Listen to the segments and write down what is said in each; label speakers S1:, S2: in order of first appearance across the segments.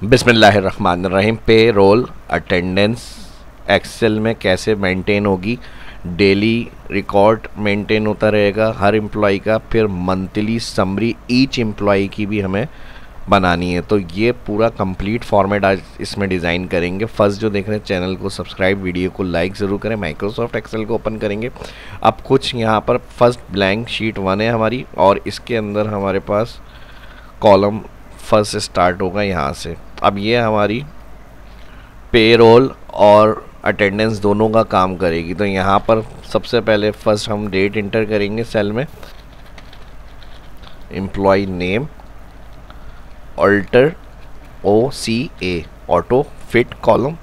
S1: बिस्मिल्लाहिर्रहमानिर्रहीम। पे role attendance Excel में कैसे मेंटेन होगी। डेली रिकॉर्ड मेंटेन होता रहेगा हर एम्प्लॉय का, फिर मंथली समरी ईच एम्प्लॉय की भी हमें बनानी है। तो ये पूरा कंप्लीट फॉर्मेट आज इसमें डिज़ाइन करेंगे। फर्स्ट जो देख रहे हैं चैनल को सब्सक्राइब, वीडियो को लाइक ज़रूर करें। माइक्रोसॉफ्ट एक्सेल को ओपन करेंगे। अब कुछ यहाँ पर फर्स्ट ब्लैंक शीट 1 है हमारी, और इसके अंदर हमारे पास कॉलम फर्स्ट स्टार्ट होगा यहाँ से। अब ये हमारी पेरोल और अटेंडेंस दोनों का काम करेगी। तो यहाँ पर सबसे पहले फर्स्ट हम डेट इंटर करेंगे सेल में, employee name, alter OCA auto fit column,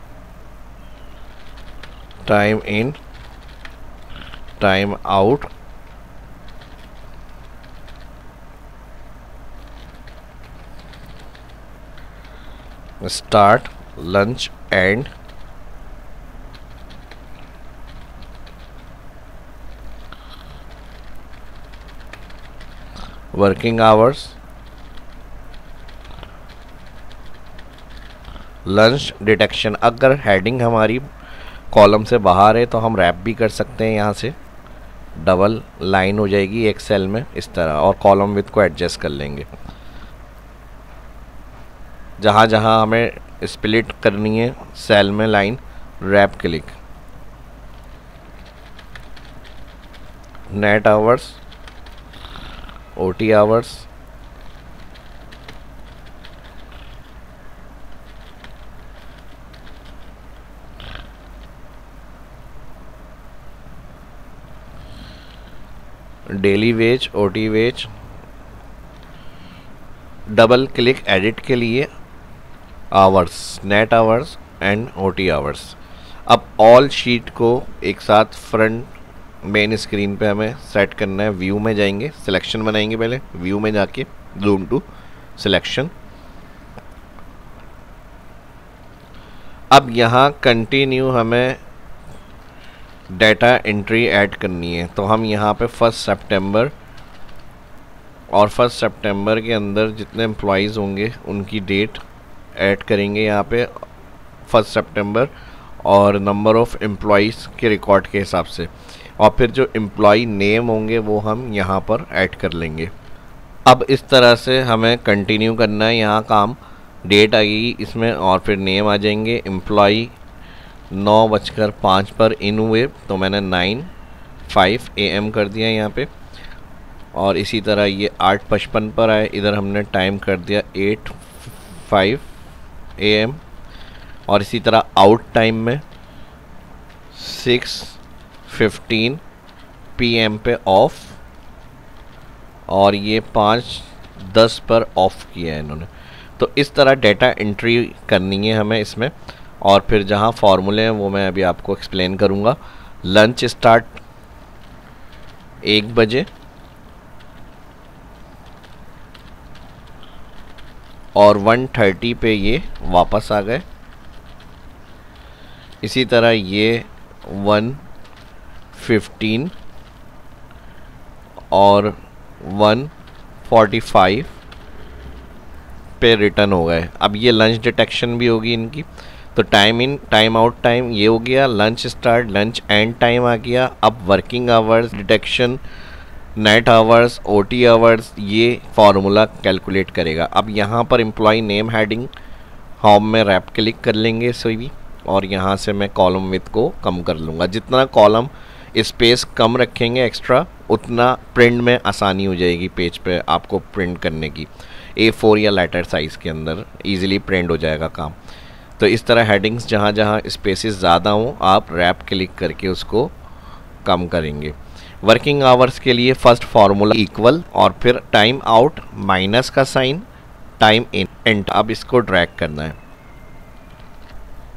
S1: time in, time out, start, lunch end, working hours, lunch detection. अगर हेडिंग हमारी कॉलम से बाहर है तो हम रैप भी कर सकते हैं, यहाँ से डबल लाइन हो जाएगी एक सेल में इस तरह, और कॉलम विथ को एडजस्ट कर लेंगे। जहाँ जहाँ हमें स्प्लिट करनी है सेल में line, wrap click. Net hours, OT hours, daily wage, OT wage, double click edit के लिए hours, net hours and OT hours. अब ऑल शीट को एक साथ फ्रंट मेन स्क्रीन पे हमें सेट करना है। व्यू में जाएंगे, सिलेक्शन बनाएंगे, पहले व्यू में जाके जूम टू सिलेक्शन। अब यहाँ कंटिन्यू हमें डेटा एंट्री ऐड करनी है। तो हम यहाँ पे 1 सितंबर, और 1 सितंबर के अंदर जितने एम्प्लॉयज़ होंगे उनकी डेट ऐड करेंगे यहाँ पे 1 सितंबर, और नंबर ऑफ़ एम्प्लॉयज़ के रिकॉर्ड के हिसाब से, और फिर जो एम्प्लॉय नेम होंगे वो हम यहाँ पर ऐड कर लेंगे। अब इस तरह से हमें कंटिन्यू करना है यहाँ काम। डेट आएगी इसमें, और फिर नेम आ जाएंगे। एम्प्लॉय 9:05 पर इन हुए तो मैंने 9:05 AM कर दिया यहाँ पे, और इसी तरह ये 8:55 पर आए, इधर हमने टाइम कर दिया 8:05 AM, और इसी तरह आउट टाइम में 6:15 PM पे ऑफ, और ये 5:10 पर ऑफ किया है इन्होंने। तो इस तरह डेटा एंट्री करनी है हमें इसमें, और फिर जहाँ फॉर्मूले हैं वो मैं अभी आपको एक्सप्लेन करूँगा। लंच स्टार्ट 1 बजे, और 1:30 पे ये वापस आ गए। इसी तरह ये 1:15 और 1:45 पे रिटर्न हो गए। अब ये लंच डिटेक्शन भी होगी इनकी। तो time in, time out time ये हो गया, lunch start, lunch end time आ गया। अब working hours detection, net hours, OT hours, ये फार्मूला कैलकुलेट करेगा। अब यहाँ पर एम्प्लॉय नेम हेडिंग होम में रैप क्लिक कर लेंगे सभी, और यहाँ से मैं कॉलम विथ को कम कर लूँगा। जितना कॉलम स्पेस कम रखेंगे एक्स्ट्रा, उतना प्रिंट में आसानी हो जाएगी पेज पे आपको प्रिंट करने की। A4 या लेटर साइज़ के अंदर ईजिली प्रिंट हो जाएगा काम। तो इस तरह हेडिंग्स जहाँ जहाँ स्पेसेस ज़्यादा हों आप रैप क्लिक करके उसको कम करेंगे। वर्किंग आवर्स के लिए फर्स्ट फार्मूला इक्वल, और फिर टाइम आउट माइनस का साइन, टाइम इन, एंड। अब इसको ड्रैग करना है।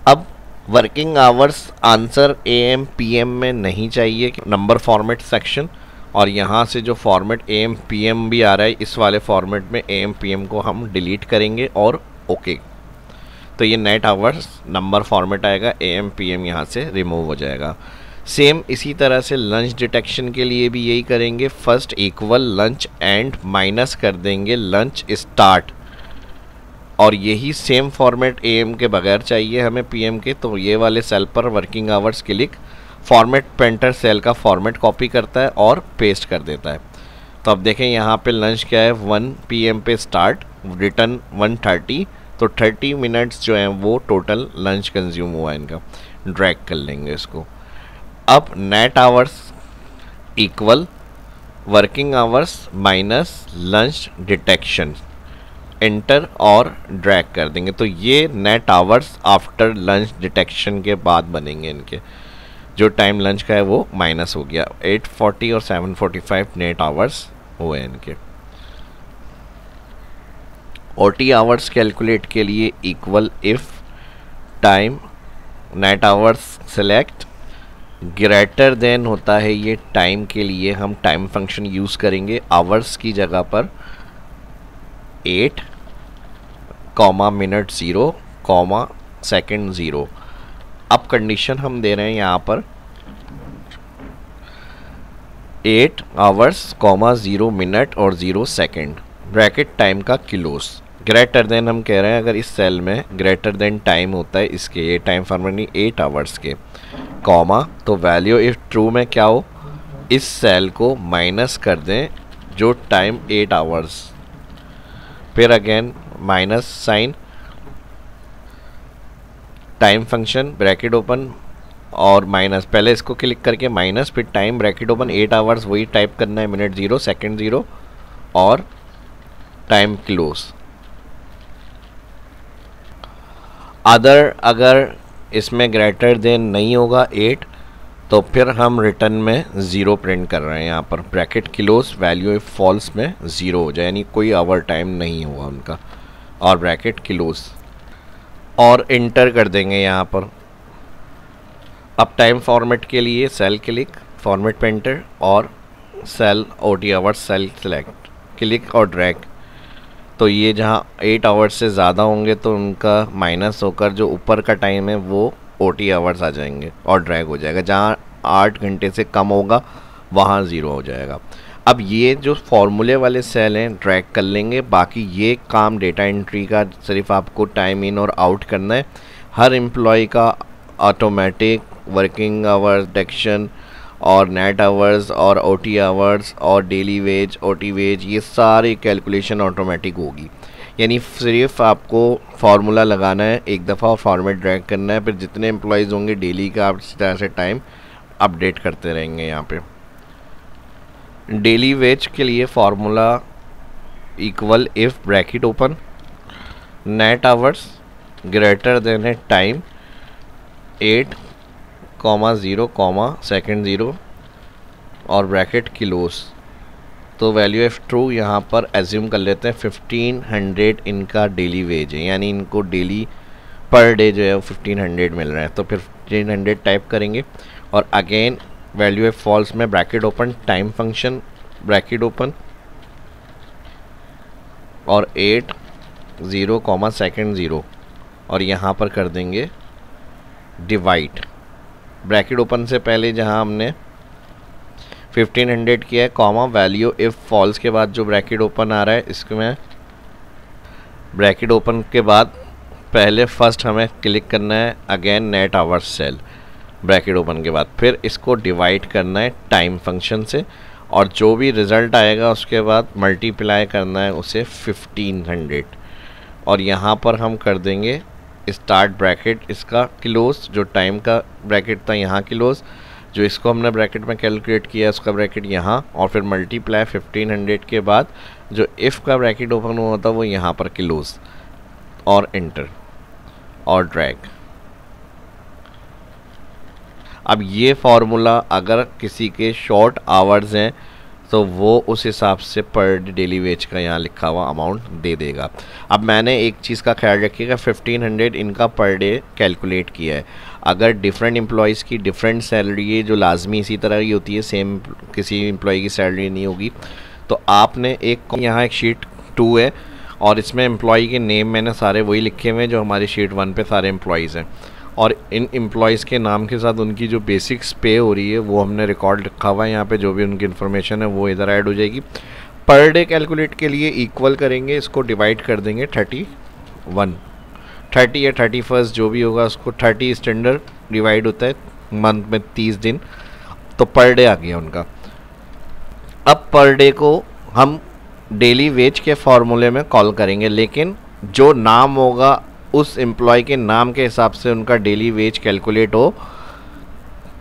S1: अब working hours answer AM PM में नहीं चाहिए, नंबर फॉर्मेट सेक्शन, और यहाँ से जो फॉर्मेट AM PM भी आ रहा है इस वाले फॉर्मेट में AM PM को हम डिलीट करेंगे और ओके। तो ये नेट आवर्स नंबर फॉर्मेट आएगा, AM PM यहाँ से रिमूव हो जाएगा। सेम इसी तरह से लंच डिटेक्शन के लिए भी यही करेंगे। First equal lunch and minus कर देंगे लंच स्टार्ट, और यही सेम फॉर्मेट एएम के बगैर चाहिए हमें पीएम के, तो ये वाले सेल पर working hours click, format painter cell का फॉर्मेट कॉपी करता है और पेस्ट कर देता है। तो अब देखें यहाँ पे लंच क्या है, 1 PM पे स्टार्ट, रिटर्न 1:30, तो 30 मिनट्स जो हैं वो टोटल लंच कंज्यूम हुआ है इनका। ड्रैग कर लेंगे इसको। अब net hours equal working hours minus lunch detection, enter और ड्रैग कर देंगे। तो ये net hours after lunch detection के बाद बनेंगे इनके। जो टाइम लंच का है वो माइनस हो गया, 8:40 और 7:45 नेट आवर्स हुए इनके। ओटी आवर्स कैलकुलेट के लिए equal if time net hours select, greater than होता है ये टाइम के लिए, हम टाइम फंक्शन यूज़ करेंगे आवर्स की जगह पर 8, मिनट 0, सेकंड 0। अब कंडीशन हम दे रहे हैं यहाँ पर 8 आवर्स 0 मिनट और 0 सेकंड, ब्रैकेट टाइम का किलोस। ग्रेटर देन हम कह रहे हैं अगर इस सेल में ग्रेटर देन टाइम होता है इसके, ये टाइम फॉर्मेट 8 आवर्स के, कॉमा, तो वैल्यू इफ ट्रू में क्या हो, इस सेल को माइनस कर दें जो टाइम 8 आवर्स, फिर again minus sign, time function bracket open और माइनस, पहले इसको क्लिक करके माइनस, फिर टाइम ब्रैकेट ओपन 8 आवर्स वही टाइप करना है, मिनट 0 सेकंड 0 और टाइम क्लोज। अदर अगर इसमें ग्रेटर देन नहीं होगा 8 तो फिर हम रिटर्न में 0 प्रिंट कर रहे हैं यहाँ पर, bracket close, value if false में 0 हो जाए, यानी कोई आवर टाइम नहीं हुआ उनका, और ब्रैकेट क्लोज और इंटर कर देंगे यहाँ पर। अब टाइम फॉर्मेट के लिए सेल क्लिक, फॉर्मेट पेंटर और cell OT hours cell select, click और ड्रैग। तो ये जहाँ 8 आवर्स से ज़्यादा होंगे तो उनका माइनस होकर जो ऊपर का टाइम है वो ओटी आवर्स आ जाएंगे और ड्रैग हो जाएगा, जहाँ 8 घंटे से कम होगा वहाँ 0 हो जाएगा। अब ये जो फॉर्मूले वाले सेल हैं ड्रैग कर लेंगे, बाकी ये काम डेटा एंट्री का सिर्फ आपको टाइम इन और आउट करना है। हर एम्प्लॉय का ऑटोमेटिक वर्किंग आवर्स डिटेक्शन और नेट आवर्स और ओटी आवर्स और डेली वेज, ओटी वेज, ये सारी कैलकुलेशन ऑटोमेटिक होगी, यानी सिर्फ आपको फार्मूला लगाना है एक दफ़ा और फॉर्मेट ड्रैग करना है, फिर जितने एम्प्लॉयज़ होंगे डेली का आप इस तरह से टाइम अपडेट करते रहेंगे। यहाँ पे डेली वेज के लिए formula equal if bracket open net hours greater than है टाइम 8, 0, सेकंड 0 और ब्रैकेट क्लोज। तो वैल्यू एफ ट्रू यहाँ पर एज्यूम कर लेते हैं 1500 इनका डेली वेज है, यानी इनको डेली पर डे जो है वो 1500 मिल रहा है। तो फिर 1500 टाइप करेंगे और अगेन वैल्यू एफ फॉल्स में bracket open, time function bracket open और 8, 0, सेकंड 0 और यहाँ पर कर देंगे डिवाइड। ब्रैकेट ओपन से पहले जहाँ हमने 1500 किया है, कॉमा, वैल्यू इफ फॉल्स के बाद जो ब्रैकेट ओपन आ रहा है इसमें ब्रैकेट ओपन के बाद पहले फर्स्ट हमें क्लिक करना है again net hours cell bracket open के बाद, फिर इसको डिवाइड करना है टाइम फंक्शन से और जो भी रिज़ल्ट आएगा उसके बाद मल्टीप्लाई करना है उसे 1500 और यहाँ पर हम कर देंगे स्टार्ट ब्रैकेट इसका क्लोज, जो टाइम का ब्रैकेट था यहाँ क्लोज, जो इसको हमने ब्रैकेट में कैलकुलेट किया उसका ब्रैकेट यहाँ, और फिर मल्टीप्लाई 1500 के बाद जो इफ़ का ब्रैकेट ओपन हुआ था वो यहाँ पर क्लोज और इंटर और ड्रैग। अब ये फार्मूला अगर किसी के शॉर्ट आवर्स हैं तो वो उस हिसाब से पर डेली वेज का यहाँ लिखा हुआ अमाउंट दे देगा। अब मैंने एक चीज़ का ख्याल रखिएगा, 1500 इनका पर डे कैलकुलेट किया है। अगर डिफरेंट एम्प्लॉयज़ की डिफरेंट सैलरी है जो लाजमी इसी तरह की होती है, सेम किसी एम्प्लॉय की सैलरी नहीं होगी, तो आपने यहाँ एक शीट 2 है और इसमें एम्प्लॉय के नेम मैंने सारे वही लिखे हुए हैं जो हमारी शीट 1 पे सारे एम्प्लॉयज़ हैं, और इन एम्प्लॉयज़ के नाम के साथ उनकी जो बेसिक्स पे हो रही है वो हमने रिकॉर्ड रखा हुआ है यहाँ पे, जो भी उनकी इन्फॉर्मेशन है वो इधर ऐड हो जाएगी। पर डे कैलकुलेट के लिए इक्वल करेंगे, इसको डिवाइड कर देंगे 30 1, 30 या 31 जो भी होगा उसको 30 स्टैंडर्ड डिवाइड होता है मंथ में 30 दिन, तो पर डे आ गया उनका। अब पर डे को हम डेली वेज के फॉर्मूले में कॉल करेंगे, लेकिन जो नाम होगा उस एम्प्लॉय के नाम के हिसाब से उनका डेली वेज कैलकुलेट हो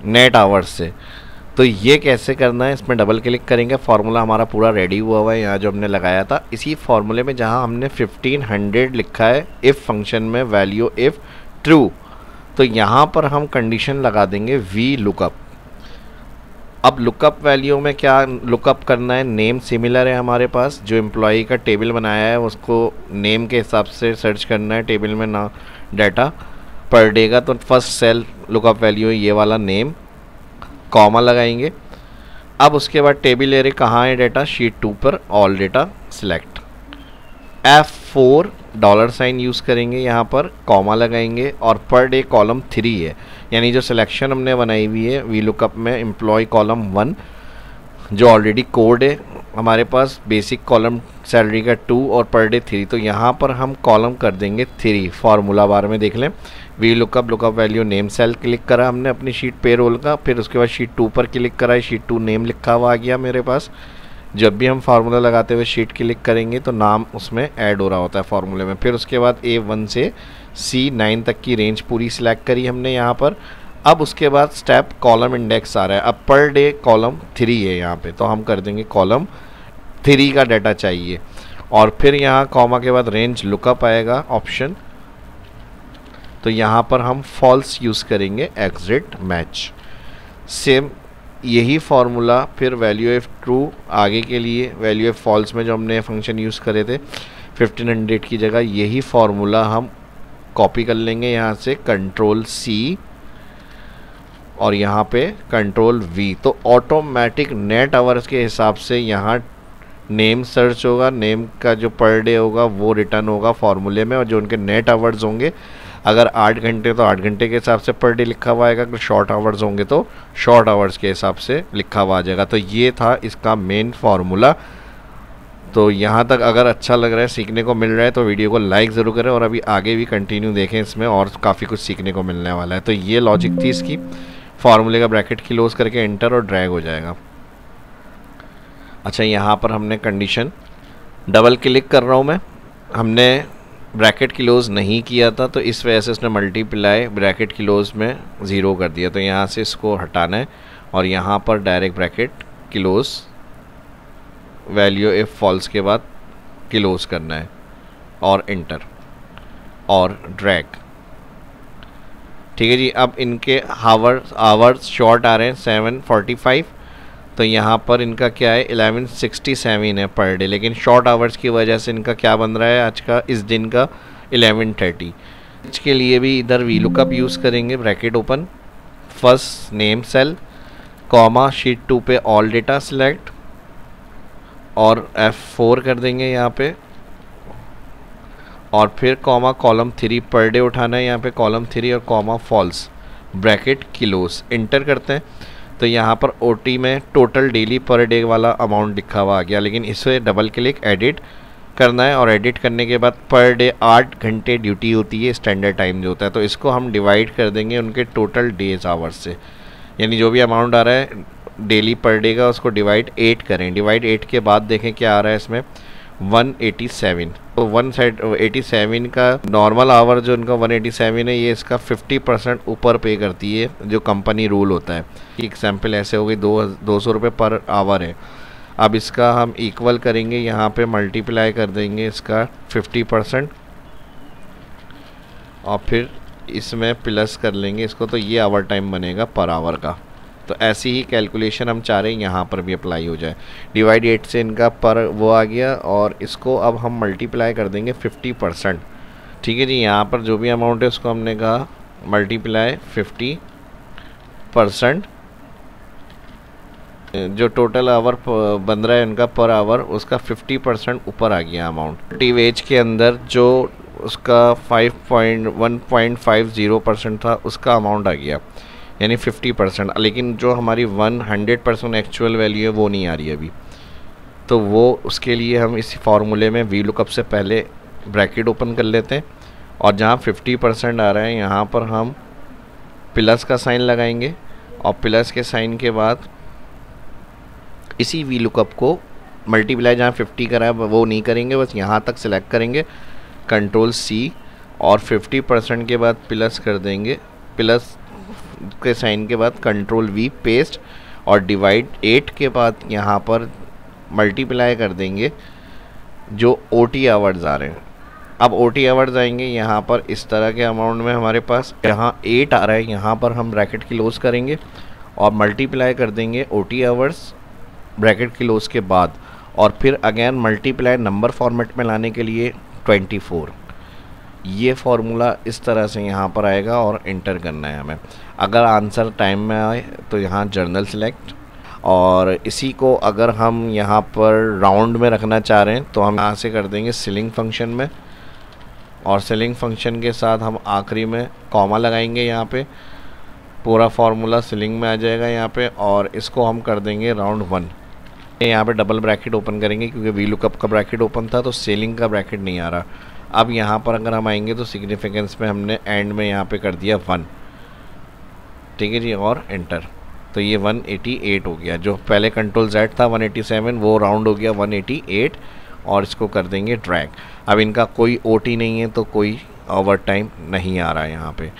S1: नेट आवर्स से। तो ये कैसे करना है, इसमें डबल क्लिक करेंगे, फार्मूला हमारा पूरा रेडी हुआ है यहाँ जो हमने लगाया था। इसी फार्मूले में जहाँ हमने 1500 लिखा है इफ़ फंक्शन में वैल्यू इफ़ ट्रू, तो यहाँ पर हम कंडीशन लगा देंगे वी लुकअप। अब लुकअप वैल्यू में क्या लुकअप करना है, नेम सिमिलर है हमारे पास, जो एम्प्लॉई का टेबल बनाया है उसको नेम के हिसाब से सर्च करना है टेबल में ना डाटा पर डे का। तो फर्स्ट सेल लुकअप वैल्यू है ये वाला नेम, कॉमा लगाएंगे। अब उसके बाद टेबल एरे कहाँ है डाटा, शीट 2 पर all data select. F4 dollar sign use करेंगे, यहाँ पर कॉमा लगाएंगे और पर डे कॉलम 3 है, यानी जो सिलेक्शन हमने बनाई हुई है वी लुकअप में एम्प्लॉय कॉलम 1 जो ऑलरेडी कोड है हमारे पास, बेसिक कॉलम सैलरी का 2 और पर डे 3, तो यहाँ पर हम कॉलम कर देंगे 3। फार्मूला बार में देख लें, V lookup lookup value name cell click करा हमने अपनी शीट पे रोल का, फिर उसके बाद शीट 2 पर क्लिक करा, शीट 2 नेम लिखा हुआ आ गया मेरे पास। जब भी हम फार्मूला लगाते हुए शीट क्लिक करेंगे तो नाम उसमें ऐड हो रहा होता है फार्मूले में। फिर उसके बाद A1 से C9 तक की रेंज पूरी सिलेक्ट करी हमने यहाँ पर। अब उसके बाद स्टेप कॉलम इंडेक्स आ रहा है, अब पर डे कॉलम 3 है यहाँ पे, तो हम कर देंगे कॉलम 3 का डाटा चाहिए। और फिर यहाँ कॉमा के बाद रेंज लुकअप आएगा ऑप्शन, तो यहाँ पर हम फॉल्स यूज़ करेंगे एग्जिट मैच। सेम यही फार्मूला फिर वैल्यू एफ ट्रू आगे के लिए, वैल्यू एफ फॉल्स में जो हमने फंक्शन यूज़ करे थे 1500 की जगह, यही फार्मूला हम कॉपी कर लेंगे यहाँ से कंट्रोल C और यहाँ पे कंट्रोल V। तो ऑटोमेटिक नेट आवर्स के हिसाब से यहाँ नेम सर्च होगा, नेम का जो पर डे होगा वो रिटर्न होगा फार्मूले में, और जो उनके नेट आवर्स होंगे अगर 8 घंटे तो 8 घंटे के हिसाब से पर डे लिखा हुआ आएगा, अगर शॉर्ट आवर्स होंगे तो शॉर्ट आवर्स के हिसाब से लिखा हुआ आ जाएगा। तो ये था इसका मेन फार्मूला। तो यहाँ तक अगर अच्छा लग रहा है, सीखने को मिल रहा है, तो वीडियो को लाइक ज़रूर करें और अभी आगे भी कंटिन्यू देखें, इसमें और काफ़ी कुछ सीखने को मिलने वाला है। तो ये लॉजिक थी इसकी, फार्मूले का ब्रैकेट क्लोज करके एंटर और ड्रैग हो जाएगा। अच्छा, यहाँ पर हमने कंडीशन डबल क्लिक कर रहा हूँ मैं, हमने ब्रैकेट क्लोज नहीं किया था तो इस वजह से उसने मल्टीप्लाई ब्रैकेट क्लोज में 0 कर दिया। तो यहाँ से इसको हटाना है और यहाँ पर direct bracket close value if false के बाद क्लोज करना है और एंटर और ड्रैग। ठीक है जी। अब इनके आवर्स शॉर्ट आ रहे हैं 7:45, तो यहाँ पर इनका क्या है 11:67 है पर डे, लेकिन शॉर्ट आवर्स की वजह से इनका क्या बन रहा है आज का इस दिन का 11:30। इसके लिए भी इधर वी लुकअप यूज़ करेंगे, bracket open, first name cell, comma, sheet 2 पे ऑल डेटा सिलेक्ट और F4 कर देंगे यहाँ पे, और फिर कॉमा कॉलम 3 पर डे उठाना है यहाँ पे कॉलम 3 और comma false bracket close, enter करते हैं। तो यहाँ पर OT में टोटल डेली पर डे वाला अमाउंट लिखा हुआ आ गया, लेकिन इसे डबल क्लिक एडिट करना है और एडिट करने के बाद पर डे 8 घंटे ड्यूटी होती है, स्टैंडर्ड टाइम जो होता है, तो इसको हम डिवाइड कर देंगे उनके टोटल डेज आवर्स से, यानी जो भी अमाउंट आ रहा है डेली पर डे का उसको डिवाइड 8 करें। डिवाइड 8 के बाद देखें क्या आ रहा है इसमें 187। तो 187 का नॉर्मल आवर जो इनका 187 है, ये इसका 50% ऊपर पे करती है जो कंपनी रूल होता है। एग्जाम्पल ऐसे हो गई 200 रुपये पर आवर है। अब इसका हम इक्वल करेंगे, यहाँ पे मल्टीप्लाई कर देंगे इसका 50% और फिर इसमें प्लस कर लेंगे इसको, तो ये आवर टाइम बनेगा पर आवर का। तो ऐसी ही कैलकुलेशन हम चाह रहे हैं यहाँ पर भी अप्लाई हो जाए। डिवाइड 8 से इनका पर वो आ गया और इसको अब हम मल्टीप्लाई कर देंगे 50%। ठीक है जी। यहाँ पर जो भी अमाउंट है उसको हमने कहा मल्टीप्लाई 50%, जो टोटल आवर बन रहा है इनका पर आवर उसका 50% ऊपर आ गया अमाउंट। वेज के अंदर जो उसका 1.50% था उसका अमाउंट आ गया, यानी 50%, लेकिन जो हमारी 100% एक्चुअल वैल्यू है वो नहीं आ रही अभी। तो वो उसके लिए हम इस फार्मूले में वी लुकअप से पहले ब्रैकेट ओपन कर लेते हैं और जहाँ 50% आ रहा है यहाँ पर हम प्लस का साइन लगाएंगे और प्लस के साइन के बाद इसी वी लुकअप को मल्टीप्लाई जहाँ 50 करा है वो नहीं करेंगे, बस यहाँ तक सिलेक्ट करेंगे, कंट्रोल सी और 50% के बाद प्लस कर देंगे, प्लस के साइन के बाद कंट्रोल वी पेस्ट और डिवाइड 8 के बाद यहाँ पर मल्टीप्लाई कर देंगे जो OT आवर्स आ रहे हैं। अब OT आवर्स आएंगे यहाँ पर इस तरह के अमाउंट में हमारे पास यहाँ 8 आ रहा है, यहाँ पर हम ब्रैकेट क्लोज करेंगे और मल्टीप्लाई कर देंगे OT आवर्स ब्रैकेट क्लोज के बाद और फिर अगेन मल्टीप्लाई नंबर फॉर्मेट में लाने के लिए 24। ये फार्मूला इस तरह से यहाँ पर आएगा और इंटर करना है हमें। अगर आंसर टाइम में आए तो यहाँ जर्नल सिलेक्ट, और इसी को अगर हम यहाँ पर राउंड में रखना चाह रहे हैं तो हम यहाँ से कर देंगे सीलिंग फंक्शन में, और सीलिंग फंक्शन के साथ हम आखिरी में कॉमा लगाएंगे, यहाँ पे पूरा फार्मूला सीलिंग में आ जाएगा यहाँ पे, और इसको हम कर देंगे राउंड 1। यहाँ पे डबल ब्रैकेट ओपन करेंगे क्योंकि वी लुकअप का ब्रैकेट ओपन था तो सीलिंग का ब्रैकेट नहीं आ रहा। अब यहाँ पर अगर हम आएंगे तो सिग्निफिकेंस में हमने एंड में यहाँ पे कर दिया 1, ठीक है जी, और एंटर। तो ये 188 हो गया। जो पहले कंट्रोल Z था 187 वो राउंड हो गया 188 और इसको कर देंगे ड्रैग। अब इनका कोई OT नहीं है तो कोई ओवर टाइम नहीं आ रहा है यहाँ पे।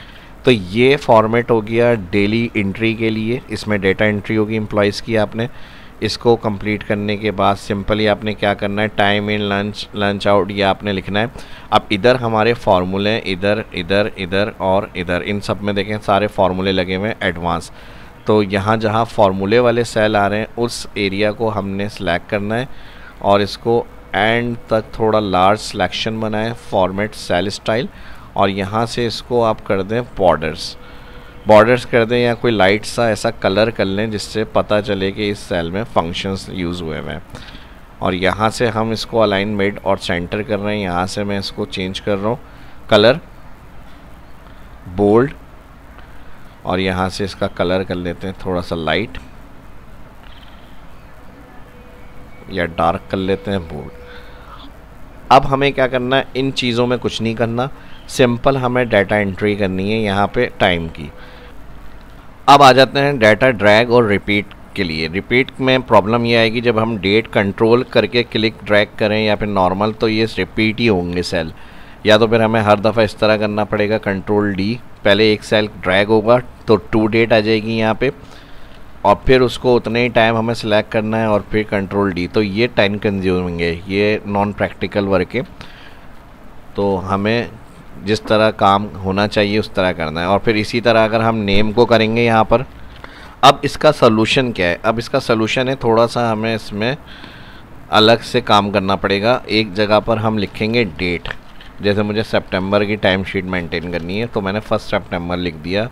S1: तो ये फॉर्मेट हो गया डेली एंट्री के लिए। इसमें डेटा एंट्री होगी एम्प्लॉयज़ की। आपने इसको कंप्लीट करने के बाद सिंपली आपने क्या करना है, time in, lunch, lunch out, ये आपने लिखना है। अब इधर हमारे फार्मूले इधर इधर इधर और इधर, इन सब में देखें सारे फार्मूले लगे हुए हैं एडवांस। तो यहाँ जहाँ फार्मूले वाले सेल आ रहे हैं उस एरिया को हमने सेलेक्ट करना है और इसको एंड तक थोड़ा लार्ज सिलेक्शन बनाएं, फॉर्मेट सेल स्टाइल, और यहाँ से इसको आप कर दें बॉर्डर्स कर दें या कोई लाइट सा ऐसा कलर कर लें जिससे पता चले कि इस सेल में फंक्शंस यूज़ हुए हैं। और यहाँ से हम इसको अलाइन मिड और सेंटर कर रहे हैं। यहाँ से मैं इसको चेंज कर रहा हूँ कलर बोल्ड, और यहाँ से इसका कलर कर लेते हैं थोड़ा सा लाइट या डार्क कर लेते हैं बोल्ड। अब हमें क्या करना है, इन चीज़ों में कुछ नहीं करना, सिंपल हमें डाटा एंट्री करनी है यहाँ पे टाइम की। अब आ जाते हैं डाटा ड्रैग और रिपीट के लिए। रिपीट में प्रॉब्लम ये आएगी जब हम डेट कंट्रोल करके क्लिक ड्रैग करें या फिर नॉर्मल, तो ये रिपीट ही होंगे सेल, या तो फिर हमें हर दफ़ा इस तरह करना पड़ेगा कंट्रोल D, पहले एक सेल ड्रैग होगा तो 2 डेट आ जाएगी यहाँ पे, और फिर उसको उतने ही टाइम हमें सेलेक्ट करना है और फिर कंट्रोल D। तो ये टाइम कंज्यूमिंग है, ये नॉन प्रैक्टिकल वर्क है। तो हमें जिस तरह काम होना चाहिए उस तरह करना है। और फिर इसी तरह अगर हम नेम को करेंगे यहाँ पर, अब इसका सलूशन क्या है, अब इसका सलूशन है थोड़ा सा हमें इसमें अलग से काम करना पड़ेगा। एक जगह पर हम लिखेंगे डेट, जैसे मुझे सितंबर की टाइम शीट मेंटेन करनी है तो मैंने 1 सितंबर लिख दिया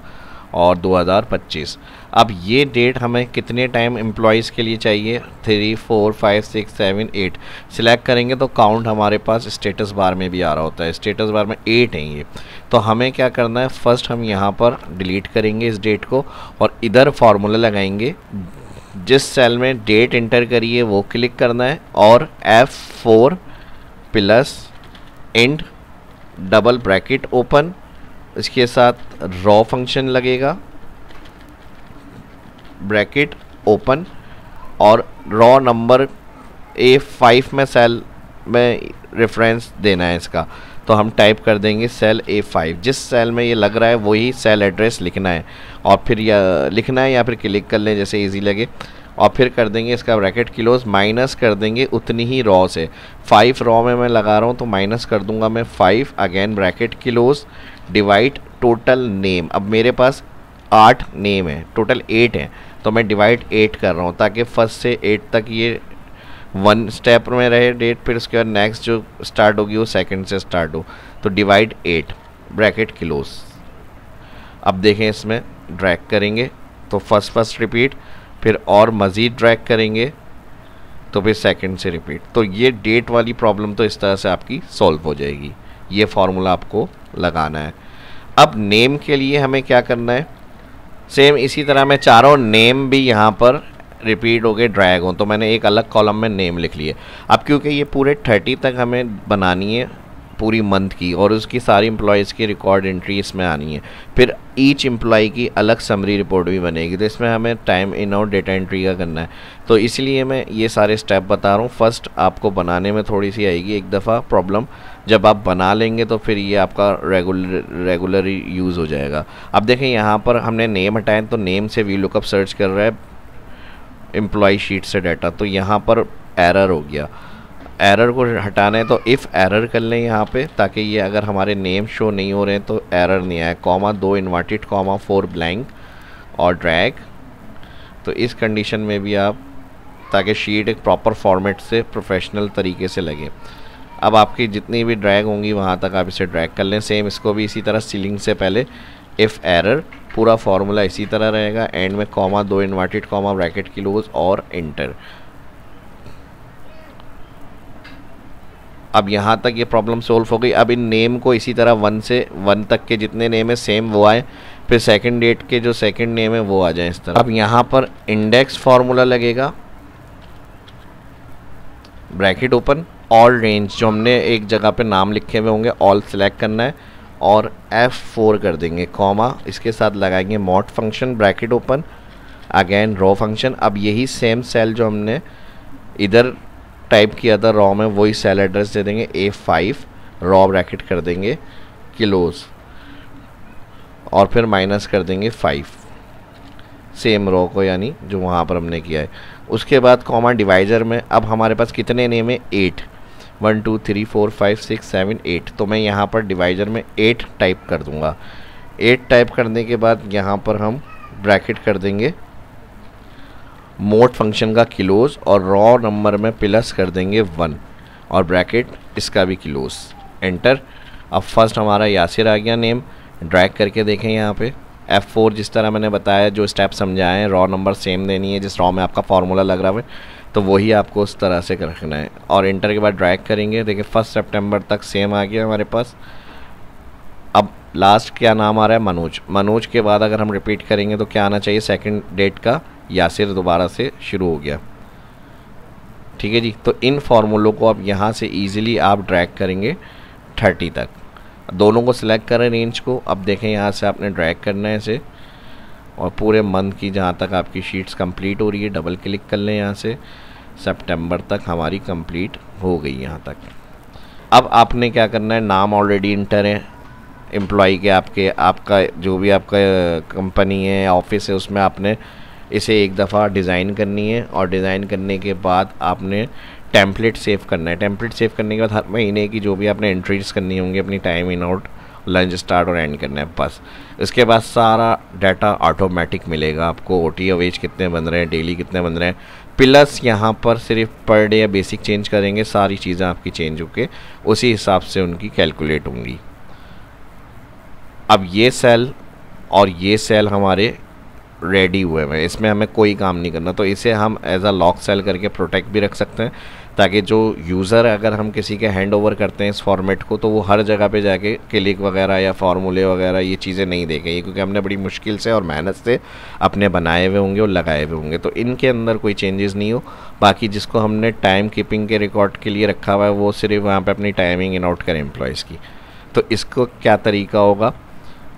S1: और 2025। अब ये डेट हमें कितने टाइम एम्प्लॉयज़ के लिए चाहिए, 3, 4, 5, 6, 7, 8 सिलेक्ट करेंगे तो काउंट हमारे पास स्टेटस बार में भी आ रहा होता है। स्टेटस बार में 8 हैं ये। तो हमें क्या करना है, फर्स्ट हम यहाँ पर डिलीट करेंगे इस डेट को और इधर फार्मूला लगाएंगे। जिस सेल में डेट इंटर करिए वो क्लिक करना है और F4 plus and double bracket open, इसके साथ रॉ फंक्शन लगेगा, ब्रैकेट ओपन, और रॉ नंबर A5 में सेल में रेफरेंस देना है इसका। तो हम टाइप कर देंगे सेल A5, जिस सेल में ये लग रहा है वही सेल एड्रेस लिखना है और फिर या लिखना है या फिर क्लिक कर लें जैसे इजी लगे, और फिर कर देंगे इसका ब्रैकेट क्लोज, माइनस कर देंगे उतनी ही रॉ से। 5 रॉ में मैं लगा रहा हूँ तो माइनस कर दूंगा मैं 5, again bracket close, divide total name. अब मेरे पास 8 नेम है, टोटल 8 है, तो मैं डिवाइड 8 कर रहा हूँ ताकि 1 से 8 तक ये 1 स्टेप में रहे डेट, फिर उसके बाद नेक्स्ट जो स्टार्ट होगी वो 2nd से स्टार्ट हो। तो डिवाइड 8 ब्रैकेट क्लोज। अब देखें इसमें ड्रैग करेंगे तो फर्स्ट रिपीट, फिर और मज़ीद ड्रैग करेंगे तो फिर 2nd से रिपीट। तो ये डेट वाली प्रॉब्लम तो इस तरह से आपकी सॉल्व हो जाएगी। ये फार्मूला आपको लगाना है। अब नेम के लिए हमें क्या करना है, सेम इसी तरह मैं चारों नेम भी यहाँ पर रिपीट हो गए ड्रैग हो, तो मैंने एक अलग कॉलम में नेम लिख लिए। अब क्योंकि ये पूरे 30 तक हमें बनानी है, पूरी मंथ की, और उसकी सारी एम्प्लॉयज़ की रिकॉर्ड एंट्री इसमें आनी है। फिर ईच एम्प्लॉय की अलग समरी रिपोर्ट भी बनेगी, तो इसमें हमें time in out data entry का करना है। तो इसलिए मैं ये सारे स्टेप बता रहा हूँ। फर्स्ट आपको बनाने में थोड़ी सी आएगी एक दफ़ा प्रॉब्लम, जब आप बना लेंगे तो फिर ये आपका रेगुलर यूज़ हो जाएगा। अब देखें यहाँ पर हमने नेम हटाए, तो नेम से वी लुकअप सर्च कर रहा है एम्प्लॉय शीट से डाटा, तो यहाँ पर एरर हो गया। एरर को हटाना है तो इफ़ एरर कर लें यहाँ पे, ताकि ये अगर हमारे नेम शो नहीं हो रहे हैं तो एरर नहीं आए। कॉमा 2 इन्वर्टेड कॉमा 4 ब्लैंक और ड्रैग, तो इस कंडीशन में भी आप, ताकि शीट एक प्रॉपर फॉर्मेट से प्रोफेशनल तरीके से लगे। अब आपकी जितनी भी ड्रैग होंगी वहाँ तक आप इसे ड्रैग कर लें। सेम इसको भी इसी तरह सीलिंग से पहले इफ़ एरर, पूरा फार्मूला इसी तरह रहेगा। एंड में comma 2 inverted comma bracket close और एंटर। अब यहाँ तक ये प्रॉब्लम सोल्व हो गई। अब इन नेम को इसी तरह 1 से 1 तक के जितने नेम है सेम वो आए, फिर सेकंड डेट के जो सेकंड नेम है वो आ जाए इस तरह। अब यहाँ पर इंडेक्स फार्मूला लगेगा, ब्रैकेट ओपन, ऑल रेंज जो हमने एक जगह पे नाम लिखे हुए होंगे ऑल सेलेक्ट करना है और F4 कर देंगे, कॉमा इसके साथ लगाएंगे mod function, bracket open, again raw function. अब यही सेम सेल जो हमने इधर टाइप किया था रॉ में, वही सेल एड्रेस दे देंगे A5, रॉ ब्रैकेट कर देंगे क्लोज और फिर माइनस कर देंगे 5 सेम रॉ को, यानी जो वहाँ पर हमने किया है। उसके बाद कॉमा डिवाइजर में अब हमारे पास कितने नेम है 8, 1 2 3 4 5 6 7 8, तो मैं यहाँ पर डिवाइजर में 8 टाइप कर दूँगा। 8 टाइप करने के बाद यहाँ पर हम ब्रैकेट कर देंगे मोड फंक्शन का क्लोज और रॉ नंबर में प्लस कर देंगे 1 और ब्रैकेट इसका भी क्लोज, एंटर। अब फर्स्ट हमारा यासिर आ गया नेम। ड्रैग करके देखें यहाँ पे F4 जिस तरह मैंने बताया, जो स्टेप समझाए हैं, रॉ नंबर सेम देनी है जिस रॉ में आपका फार्मूला लग रहा है, तो वही आपको उस तरह से रखना है। और एंटर के बाद ड्रैग करेंगे, देखिए 1 सितंबर तक सेम आ गया हमारे पास। अब लास्ट क्या नाम आ रहा है मनोज। मनोज के बाद अगर हम रिपीट करेंगे तो क्या आना चाहिए, सेकंड डेट का यासिर दोबारा से शुरू हो गया। ठीक है जी, तो इन फार्मूलों को अब यहाँ से इजीली आप ड्रैग करेंगे 30 तक। दोनों को सिलेक्ट करें रेंज को। अब देखें यहाँ से आपने ड्रैग करना है इसे और पूरे मंथ की जहाँ तक आपकी शीट्स कंप्लीट हो रही है डबल क्लिक कर लें यहाँ से, सितंबर तक हमारी कंप्लीट हो गई यहाँ तक। अब आपने क्या करना है, नाम ऑलरेडी इंटर है एम्प्लॉय के, आपका जो भी आपका कंपनी है ऑफिस है उसमें आपने इसे एक दफ़ा डिज़ाइन करनी है और डिज़ाइन करने के बाद आपने टेम्पलेट सेव करना है। टेम्पलेट सेव करने के बाद हर महीने की जो भी आपने एंट्रीज करनी होंगी अपनी time in out, lunch start और एंड करना है बस। इसके बाद सारा डाटा ऑटोमेटिक मिलेगा आपको, OT या वेज कितने बन रहे हैं, डेली कितने बन रहे हैं, प्लस यहाँ पर सिर्फ पर डे या बेसिक चेंज करेंगे, सारी चीज़ें आपकी चेंज होकर उसी हिसाब से उनकी कैलकुलेट होंगी। अब ये सेल और ये सेल हमारे रेडी हुए हैं, इसमें हमें कोई काम नहीं करना, तो इसे हम एज अ लॉक सेल करके प्रोटेक्ट भी रख सकते हैं, ताकि जो यूज़र अगर हम किसी के हैंड ओवर करते हैं इस फॉर्मेट को, तो वो हर जगह पे जाके क्लिक वगैरह या फार्मूले वगैरह ये चीज़ें नहीं देखेंगे, क्योंकि हमने बड़ी मुश्किल से और मेहनत से अपने बनाए हुए होंगे और लगाए हुए होंगे, तो इनके अंदर कोई चेंजेस नहीं हो। बाकी जिसको हमने टाइम कीपिंग के रिकॉर्ड के लिए रखा हुआ है वो सिर्फ वहाँ पर अपनी टाइमिंग इन आउट करें एम्प्लॉयज़ की। तो इसको क्या तरीका होगा,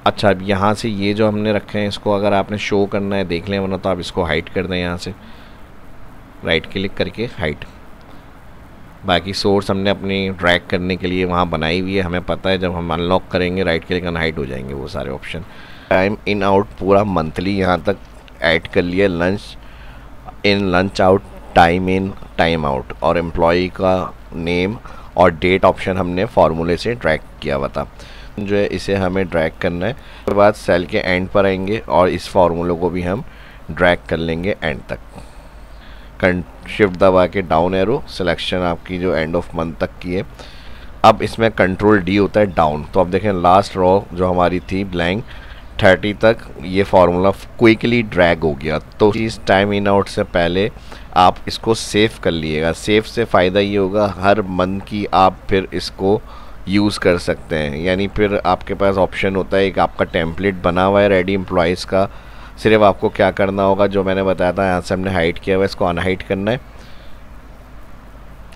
S1: अच्छा अब यहाँ से ये जो हमने रखे हैं इसको अगर आपने शो करना है देख लें, वरना तो आप इसको हाइड कर दें यहाँ से राइट क्लिक करके हाइड। बाकी सोर्स हमने अपनी ड्रैग करने के लिए वहाँ बनाई हुई है, हमें पता है जब हम अनलॉक करेंगे राइट क्लिक करना हाइड हो जाएंगे वो सारे ऑप्शन। टाइम इन आउट पूरा मंथली यहाँ तक ऐड कर लिया, lunch in lunch out, time in time out, और एम्प्लॉय का नेम और डेट ऑप्शन हमने फार्मूले से ड्रैग किया हुआ था, जो है इसे हमें ड्रैग करना है। उसके बाद सेल के एंड पर आएंगे और इस फार्मूलों को भी हम ड्रैग कर लेंगे एंड तक। शिफ्ट दबा के डाउन एरो, सिलेक्शन आपकी जो एंड ऑफ मंथ तक की है। अब इसमें कंट्रोल D होता है डाउन, तो अब देखें लास्ट रॉ जो हमारी थी ब्लैंक 30 तक ये फार्मूला क्विकली ड्रैग हो गया। तो इस टाइम इन आउट से पहले आप इसको सेव कर लीजिएगा। सेव से फ़ायदा ये होगा हर मंथ की आप फिर इसको यूज़ कर सकते हैं, यानी फिर आपके पास ऑप्शन होता है, एक आपका टेम्पलेट बना हुआ है रेडी एम्प्लॉयज़ का, सिर्फ आपको क्या करना होगा जो मैंने बताया था, यहाँ से हमने हाइड किया हुआ है इसको अनहाइड करना है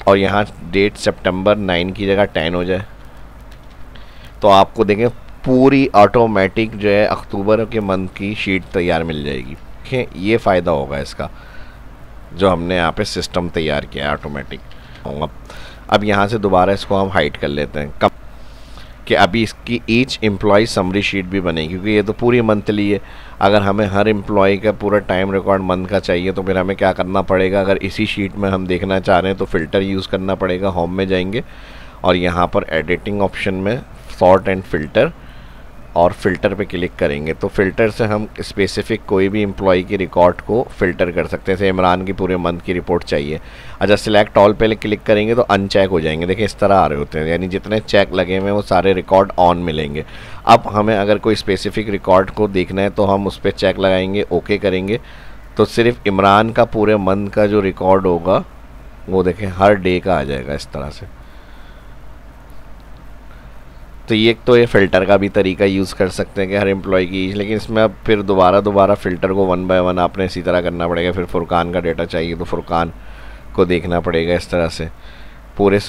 S1: और यहाँ डेट सितंबर 9 की जगह 10 हो जाए, तो आपको देखें पूरी ऑटोमेटिक जो है अक्टूबर के मंथ की शीट तैयार मिल जाएगी। देखें ये फ़ायदा होगा इसका, जो हमने यहाँ पे सिस्टम तैयार किया है ऑटोमेटिक होगा। अब यहाँ से दोबारा इसको हम हाइड कर लेते हैं कब कि अभी इसकी ईच एम्प्लॉय समरी शीट भी बनेगी, क्योंकि ये तो पूरी मंथली है। अगर हमें हर एम्प्लॉय का पूरा टाइम रिकॉर्ड मंथ का चाहिए तो फिर हमें क्या करना पड़ेगा, अगर इसी शीट में हम देखना चाह रहे हैं तो फ़िल्टर यूज़ करना पड़ेगा। होम में जाएंगे और यहाँ पर एडिटिंग ऑप्शन में सॉर्ट एंड फ़िल्टर और फ़िल्टर पे क्लिक करेंगे तो फ़िल्टर से हम स्पेसिफिक कोई भी एम्प्लॉय की रिकॉर्ड को फ़िल्टर कर सकते हैं। जैसे इमरान की पूरे मंथ की रिपोर्ट चाहिए, अच्छा सिलेक्ट ऑल पे क्लिक करेंगे तो अनचेक हो जाएंगे। देखिए इस तरह आ रहे होते हैं, यानी जितने चेक लगे हुए हैं वो सारे रिकॉर्ड ऑन मिलेंगे। अब हमें अगर कोई स्पेसिफिक रिकॉर्ड को देखना है तो हम उस पर चेक लगाएंगे, ओके करेंगे तो सिर्फ इमरान का पूरे मंथ का जो रिकॉर्ड होगा वो देखें हर डे का आ जाएगा इस तरह से। तो ये फ़िल्टर का भी तरीका यूज़ कर सकते हैं कि हर एम्प्लॉय की, लेकिन इसमें अब फिर दोबारा फ़िल्टर को 1 बाय 1 आपने इसी तरह करना पड़ेगा। फिर फुरकान का डेटा चाहिए तो फुरकान को देखना पड़ेगा इस तरह से पूरे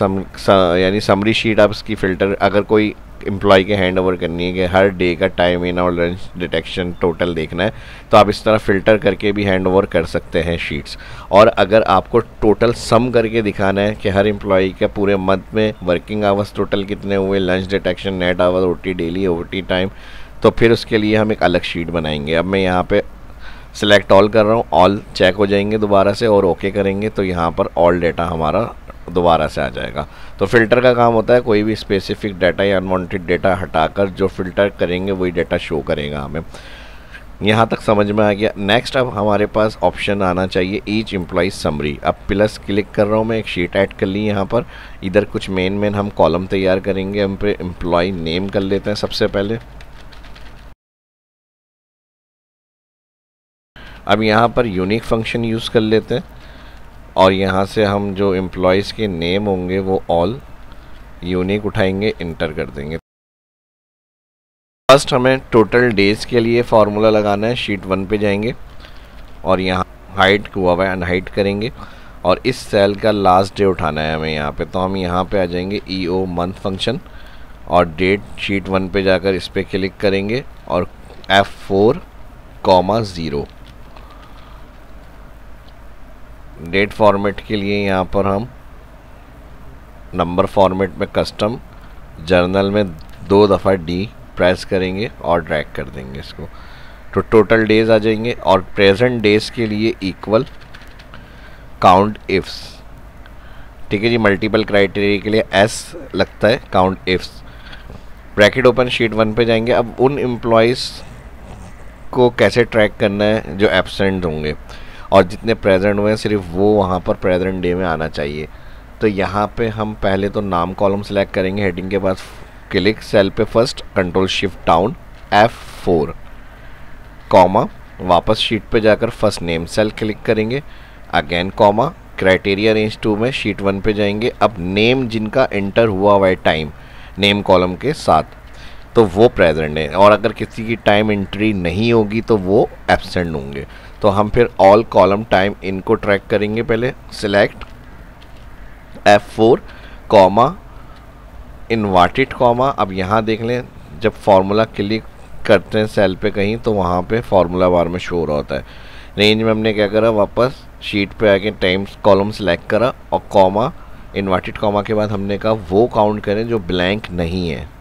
S1: यानी समरी शीट आप इसकी फ़िल्टर अगर कोई एम्प्लॉय के हैंड ओवर करनी है कि हर डे का टाइम इन और लंच डिटेक्शन टोटल देखना है तो आप इस तरह फ़िल्टर करके भी हैंड ओवर कर सकते हैं शीट्स। और अगर आपको टोटल सम करके दिखाना है कि हर एम्प्लॉय के पूरे मंथ में वर्किंग आवर्स टोटल कितने हुए, lunch detection, net hours, OT daily, OT time, तो फिर उसके लिए हम एक अलग शीट बनाएंगे। अब मैं यहाँ पे सिलेक्ट ऑल कर रहा हूँ, ऑल चेक हो जाएंगे दोबारा से और ओके करेंगे तो यहाँ पर ऑल डेटा हमारा दोबारा से आ जाएगा। तो फ़िल्टर का काम होता है कोई भी स्पेसिफिक डाटा या अनवांटेड डेटा हटाकर जो फ़िल्टर करेंगे वही डाटा शो करेगा हमें। यहाँ तक समझ में आ गया। नेक्स्ट अब हमारे पास ऑप्शन आना चाहिए ईच एम्प्लॉय समरी। अब प्लस क्लिक कर रहा हूँ मैं, एक शीट ऐड कर ली यहाँ पर। इधर कुछ मेन हम कॉलम तैयार करेंगे। हम पे एम्प्लॉय नेम कर लेते हैं सबसे पहले। अब यहाँ पर यूनिक फंक्शन यूज़ कर लेते हैं और यहाँ से हम जो एम्प्लॉयज़ के नेम होंगे वो ऑल यूनिक उठाएंगे, इंटर कर देंगे। फर्स्ट हमें टोटल डेज़ के लिए फार्मूला लगाना है। शीट 1 पे जाएंगे और यहाँ हाइड हुआ हुआ है अनहाइड करेंगे और इस सेल का लास्ट डे उठाना है हमें यहाँ पे। तो हम यहाँ पे आ जाएंगे EO मंथ फंक्शन और डेट शीट 1 पे जाकर इस पर क्लिक करेंगे और F4,0 डेट फॉर्मेट के लिए यहाँ पर हम नंबर फॉर्मेट में कस्टम जर्नल में 2 दफ़ा D प्रेस करेंगे और ड्रैग कर देंगे इसको तो टोटल डेज आ जाएंगे। और प्रेजेंट डेज के लिए इक्वल काउंट इफ्स, ठीक है जी। मल्टीपल क्राइटेरिया के लिए S लगता है, count ifs, bracket open. Sheet 1 पे जाएंगे। अब उन एम्प्लॉयज़ को कैसे ट्रैक करना है जो एब्सेंट होंगे और जितने प्रेजेंट हुए हैं सिर्फ वो वहाँ पर प्रेजेंट डे में आना चाहिए। तो यहाँ पे हम पहले तो नाम कॉलम सेलेक्ट करेंगे, हेडिंग के बाद क्लिक सेल पे first, control shift down F4, comma, वापस शीट पे जाकर फर्स्ट नेम सेल क्लिक करेंगे, अगेन कॉमा, क्राइटेरिया रेंज 2 में शीट 1 पे जाएंगे। अब नेम जिनका एंटर हुआ हुआ है टाइम नेम कॉलम के साथ तो वो प्रेजेंट है और अगर किसी की टाइम एंट्री नहीं होगी तो वो एब्सेंट होंगे। तो हम फिर ऑल कॉलम टाइम इनको ट्रैक करेंगे। पहले select F4, comma, inverted comma. अब यहाँ देख लें जब फार्मूला क्लिक करते हैं सेल पे कहीं तो वहाँ पे फार्मूला बार में शो हो रहा होता है। रेंज में हमने क्या करा, वापस शीट पे आके टाइम्स कॉलम सेलेक्ट करा और कॉमा, इन्वर्टेड कॉमा के बाद हमने कहा वो काउंट करें जो ब्लैंक नहीं है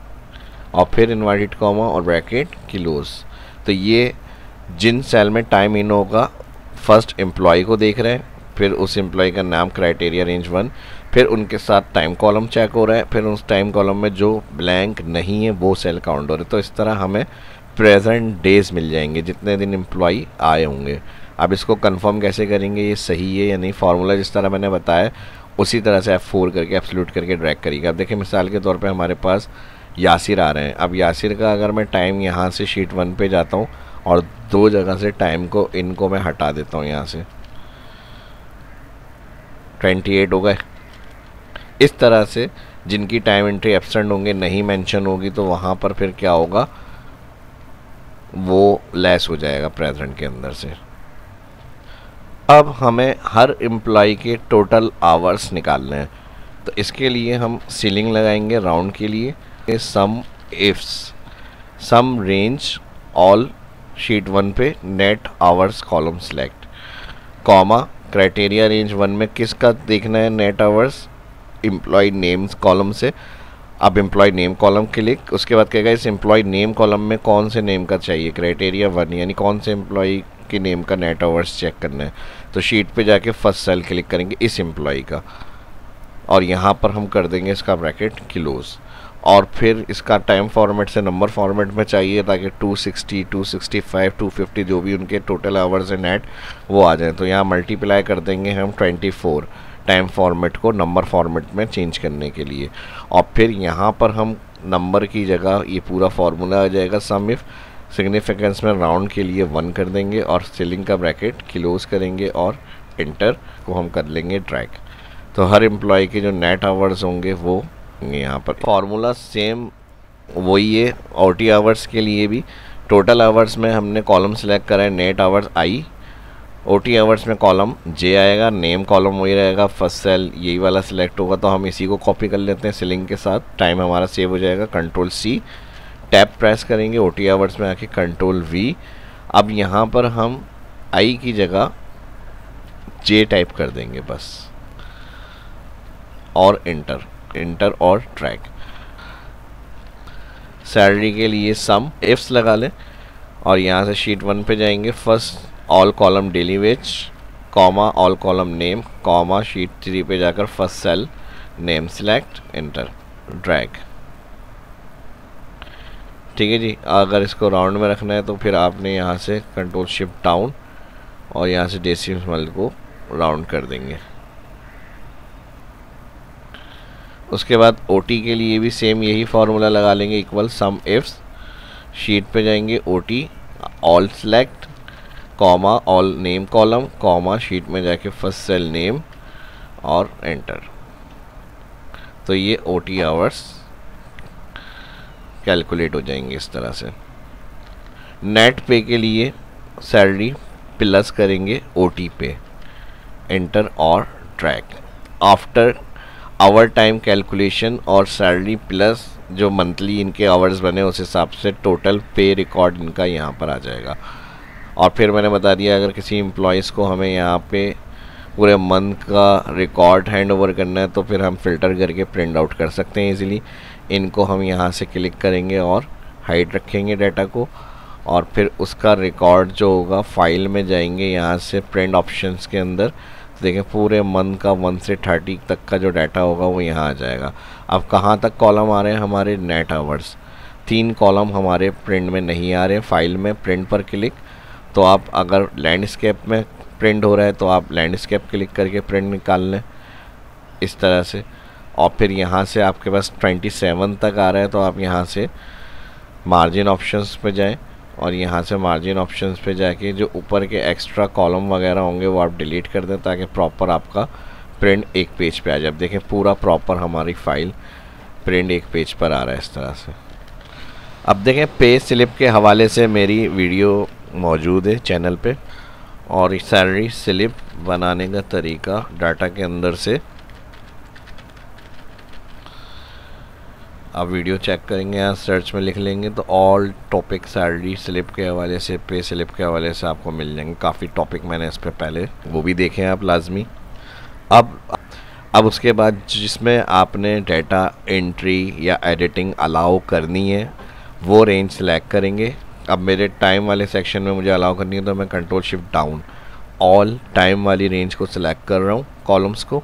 S1: और फिर इन्वर्टेड कॉमा और ब्रैकेट क्लोज। तो ये जिन सेल में टाइम इन होगा फर्स्ट एम्प्लॉय को देख रहे हैं, फिर उस एम्प्लॉय का नाम क्राइटेरिया रेंज 1, फिर उनके साथ टाइम कॉलम चेक हो रहा है, फिर उस टाइम कॉलम में जो ब्लैंक नहीं है वो सेल काउंट हो रहे हैं। तो इस तरह हमें प्रेजेंट डेज मिल जाएंगे जितने दिन एम्प्लॉय आए होंगे। अब इसको कंफर्म कैसे करेंगे ये सही है या नहीं, फार्मूला जिस तरह मैंने बताया उसी तरह से F4 करके एब्सोल्यूट करके ड्रैग करिएगा। अब देखिए मिसाल के तौर पे हमारे पास यासिर आ रहे हैं। अब यासिर का अगर मैं टाइम यहाँ से शीट 1 पे जाता हूँ और 2 जगह से टाइम को इनको मैं हटा देता हूँ, यहाँ से 28 हो गए। इस तरह से जिनकी टाइम एंट्री एब्सेंट होंगे नहीं मेंशन होगी तो वहाँ पर फिर क्या होगा, वो लेस हो जाएगा प्रेजेंट के अंदर से। अब हमें हर एम्प्लॉय के टोटल आवर्स निकालने हैं तो इसके लिए हम सीलिंग लगाएंगे राउंड के लिए, sum ifs sum range all sheet 1 पे net hours column select, comma criteria range 1 में किसका देखना है net hours, employee names column से। अब एम्प्लॉय नेम कॉलम क्लिक, उसके बाद कहेगा इस एम्प्लॉय नेम कॉलम में कौन से नेम का चाहिए, क्राइटेरिया 1 यानी कौन से एम्प्लॉय के नेम का नेट आवर्स चेक करना है। तो शीट पे जाके फर्स्ट सेल क्लिक करेंगे इस एम्प्लॉय का, और यहाँ पर हम कर देंगे इसका ब्रैकेट क्लोज, और फिर इसका टाइम फॉर्मेट से नंबर फॉर्मेट में चाहिए ताकि 260, 265, 250 जो भी उनके टोटल आवर्स है नेट वो आ जाए। तो यहाँ मल्टीप्लाई कर देंगे हम 24 टाइम फॉर्मेट को नंबर फॉर्मेट में चेंज करने के लिए, और फिर यहाँ पर हम नंबर की जगह ये पूरा फार्मूला आ जाएगा सम इफ सिग्निफिकेंस में राउंड के लिए 1 कर देंगे और सीलिंग का ब्रैकेट क्लोज करेंगे और इंटर को हम कर लेंगे ड्रैग। तो हर एम्प्लॉय के जो नेट आवर्स होंगे वो यहाँ पर फार्मूला सेम वही है। OT आवर्स के लिए भी टोटल आवर्स में हमने कॉलम सेलेक्ट करा है net hours I, OT hours में कॉलम J आएगा, नेम कॉलम वही रहेगा, फर्स्ट सेल यही वाला सिलेक्ट होगा। तो हम इसी को कॉपी कर लेते हैं सीलिंग के साथ, टाइम हमारा सेव हो जाएगा। कंट्रोल C टैब प्रेस करेंगे OT आवर्स में आके कंट्रोल V। अब यहाँ पर हम I की जगह J टाइप कर देंगे बस, और इंटर और ट्रैक। सैलरी के लिए सम इफ्स लगा लें और यहाँ से शीट 1 पे जाएंगे, first all column daily wage, comma all column name, comma sheet 3 पे जाकर first cell name select, enter drag. ठीक है जी। अगर इसको राउंड में रखना है तो फिर आपने यहाँ से कंट्रोल शिफ्ट डाउन और यहाँ से डेसिमल को राउंड कर देंगे। उसके बाद OT के लिए भी सेम यही फार्मूला लगा लेंगे, इक्वल सम इफ्स, शीट पे जाएंगे OT all select, comma all name column, comma sheet में जाके फर्स्ट सेल नेम और एंटर। तो ये OT आवर्स कैलकुलेट हो जाएंगे इस तरह से। नेट पे के लिए सैलरी प्लस करेंगे OT पे, एंटर और track. After hour time calculation और सैलरी प्लस जो मंथली इनके आवर्स बने उस हिसाब से टोटल पे रिकॉर्ड इनका यहाँ पर आ जाएगा। और फिर मैंने बता दिया अगर किसी एम्प्लॉयज़ को हमें यहाँ पे पूरे मंथ का रिकॉर्ड हैंड ओवर करना है तो फिर हम फ़िल्टर करके प्रिंट आउट कर सकते हैं इजीली। इनको हम यहाँ से क्लिक करेंगे और हाइड रखेंगे डाटा को, और फिर उसका रिकॉर्ड जो होगा फाइल में जाएंगे, यहाँ से प्रिंट ऑप्शंस के अंदर देखें पूरे मंथ का 1 से 30 तक का जो डाटा होगा वो यहाँ आ जाएगा। अब कहाँ तक कॉलम आ रहे हैं हमारे नेट आवर्स, 3 कॉलम हमारे प्रिंट में नहीं आ रहे हैं। फाइल में प्रिंट पर क्लिक, तो आप अगर लैंडस्केप में प्रिंट हो रहा है तो आप लैंडस्केप क्लिक करके प्रिंट निकाल लें इस तरह से। और फिर यहाँ से आपके पास 27 तक आ रहा है तो आप यहाँ से मार्जिन ऑप्शंस पे जाएं और यहाँ से मार्जिन ऑप्शंस पे जाके जो ऊपर के एक्स्ट्रा कॉलम वगैरह होंगे वो आप डिलीट कर दें ताकि प्रॉपर आपका प्रिंट एक पेज पे आ जाए। देखें पूरा प्रॉपर हमारी फाइल प्रिंट एक पेज पर आ रहा है इस तरह से। अब देखें पे स्लिप के हवाले से मेरी वीडियो मौजूद है चैनल पे, और सैलरी स्लिप बनाने का तरीका डाटा के अंदर से आप वीडियो चेक करेंगे, यहाँ सर्च में लिख लेंगे तो ऑल टॉपिक सैलरी स्लिप के हवाले से, पे स्लिप के हवाले से आपको मिल जाएंगे। काफ़ी टॉपिक मैंने इस पे पहले वो भी देखे हैं आप लाजमी। अब उसके बाद जिसमें आपने डाटा एंट्री या एडिटिंग अलाउ करनी है वो रेंज सेलेक्ट करेंगे। अब मेरे टाइम वाले सेक्शन में मुझे अलाउ करनी है तो मैं control shift down all time वाली रेंज को सिलेक्ट कर रहा हूँ, कॉलम्स को।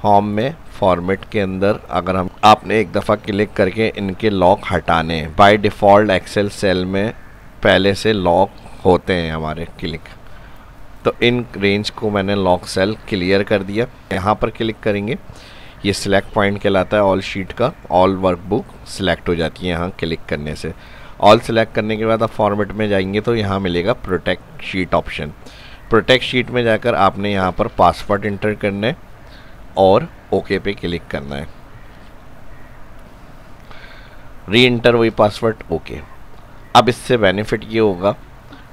S1: होम में फॉर्मेट के अंदर अगर हम आपने एक दफ़ा क्लिक करके इनके लॉक हटाने हैं, बाय डिफ़ॉल्ट एक्सेल सेल में पहले से लॉक होते हैं हमारे क्लिक, तो इन रेंज को मैंने लॉक सेल क्लियर कर दिया। यहाँ पर क्लिक करेंगे, ये सिलेक्ट पॉइंट कहलाता है ऑल शीट का, ऑल वर्कबुक सिलेक्ट हो जाती है यहाँ क्लिक करने से। ऑल सेलेक्ट करने के बाद आप फॉर्मेट में जाएंगे तो यहाँ मिलेगा protect sheet option. Protect sheet में जाकर आपने यहाँ पर पासवर्ड इंटर करना है और ओके पे क्लिक करना है, री इंटर वही पासवर्ड, ओके। अब इससे बेनिफिट ये होगा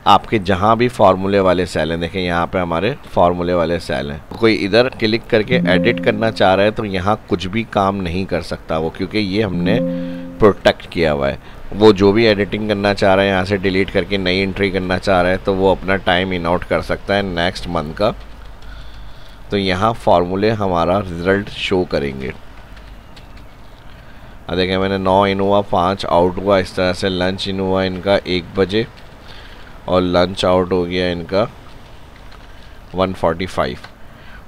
S1: आपके जहाँ भी फार्मूले वाले सेल हैं, देखें यहाँ पे हमारे फार्मूले वाले सेल हैं, कोई इधर क्लिक करके एडिट करना चाह रहा है तो यहाँ कुछ भी काम नहीं कर सकता वो, क्योंकि ये हमने प्रोटेक्ट किया हुआ है। वो जो भी एडिटिंग करना चाह रहे हैं यहाँ से डिलीट करके नई एंट्री करना चाह रहे हैं तो वो अपना टाइम इन आउट कर सकता है नेक्स्ट मंथ का। तो यहाँ फार्मूले हमारा रिज़ल्ट शो करेंगे। देखिए मैंने 9 इन हुआ, 5 आउट हुआ, इस तरह से लंच इन हुआ इनका 1 बजे और लंच आउट हो गया इनका 1:45।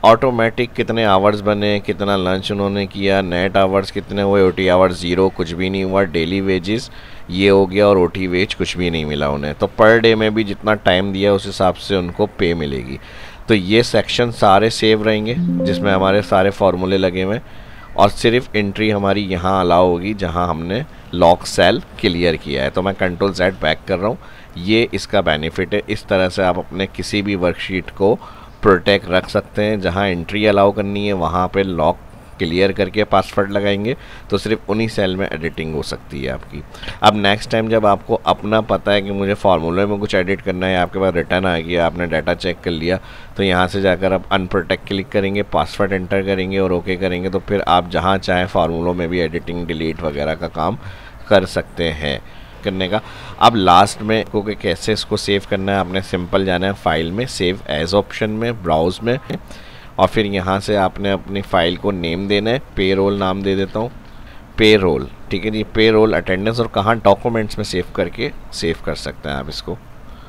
S1: ऑटोमेटिक कितने आवर्स बने, कितना लंच उन्होंने किया, नेट आवर्स कितने हुए, ओटी आवर्स 0, कुछ भी नहीं हुआ। डेली वेजेस ये हो गया और ओटी वेज कुछ भी नहीं मिला उन्हें। तो पर डे में भी जितना टाइम दिया उस हिसाब से उनको पे मिलेगी। तो ये सेक्शन सारे सेव रहेंगे जिसमें हमारे सारे फार्मूले लगे हुए और सिर्फ एंट्री हमारी यहाँ अलाउ होगी जहाँ हमने लॉक सेल क्लियर किया है। तो मैं कंट्रोल Z बैक कर रहा हूँ। ये इसका बेनिफिट है। इस तरह से आप अपने किसी भी वर्कशीट को प्रोटेक्ट रख सकते हैं। जहाँ एंट्री अलाउ करनी है वहाँ पे लॉक क्लियर करके पासवर्ड लगाएंगे तो सिर्फ उन्हीं सेल में एडिटिंग हो सकती है आपकी। अब नेक्स्ट टाइम जब आपको अपना पता है कि मुझे फार्मूले में कुछ एडिट करना है, आपके पास रिटर्न आ गया, आपने डाटा चेक कर लिया, तो यहाँ से जाकर आप अनप्रोटेक्ट क्लिक करेंगे, पासवर्ड एंटर करेंगे और ओके करेंगे तो फिर आप जहाँ चाहें फार्मूलों में भी एडिटिंग डिलीट वगैरह का काम कर सकते हैं करने का। अब लास्ट में को कि कैसे इसको सेव करना है, आपने सिंपल जाना है फाइल में, सेव एज ऑप्शन में, ब्राउज में, और फिर यहाँ से आपने अपनी फ़ाइल को नेम देना है। पेरोल नाम दे देता हूँ, पेरोल, ठीक है जी। पेरोल अटेंडेंस और कहाँ डॉक्यूमेंट्स में सेव करके सेव कर सकते हैं आप इसको।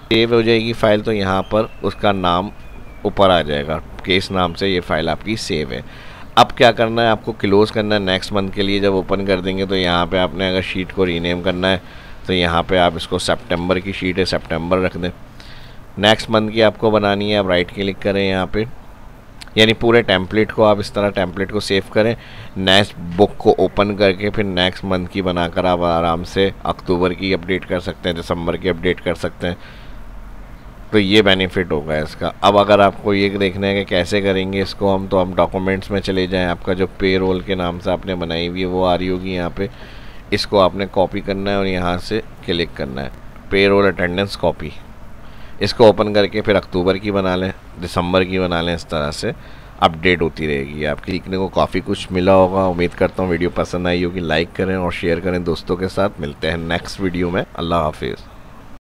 S1: सेव हो जाएगी फ़ाइल तो यहाँ पर उसका नाम ऊपर आ जाएगा, केस नाम से ये फ़ाइल आपकी सेव है। अब क्या करना है, आपको क्लोज़ करना है नेक्स्ट मंथ के लिए। जब ओपन कर देंगे तो यहाँ पे आपने अगर शीट को रीनेम करना है तो यहाँ पे आप इसको सितंबर की शीट है, सितंबर रख दें। नेक्स्ट मंथ की आपको बनानी है, आप राइट क्लिक करें यहाँ पे, यानी पूरे टेम्पलेट को आप इस तरह टेम्पलेट को सेव करें। नेक्स्ट बुक को ओपन करके फिर नेक्स्ट मंथ की बनाकर आप आराम से अक्टूबर की अपडेट कर सकते हैं, दिसंबर की अपडेट कर सकते हैं। तो ये बेनिफिट होगा इसका। अब अगर आपको ये देखना है कि कैसे करेंगे इसको हम, तो हम डॉक्यूमेंट्स में चले जाएं। आपका जो पेरोल के नाम से आपने बनाई हुई है वो आ रही होगी यहाँ पे, इसको आपने कॉपी करना है और यहाँ से क्लिक करना है, पेरोल अटेंडेंस कॉपी। इसको ओपन करके फिर अक्टूबर की बना लें, दिसंबर की बना लें। इस तरह से अपडेट होती रहेगी। आपके सीखने को काफ़ी कुछ मिला होगा। उम्मीद करता हूँ वीडियो पसंद आई होगी। लाइक करें और शेयर करें दोस्तों के साथ। मिलते हैं नेक्स्ट वीडियो में। अल्लाह हाफिज़।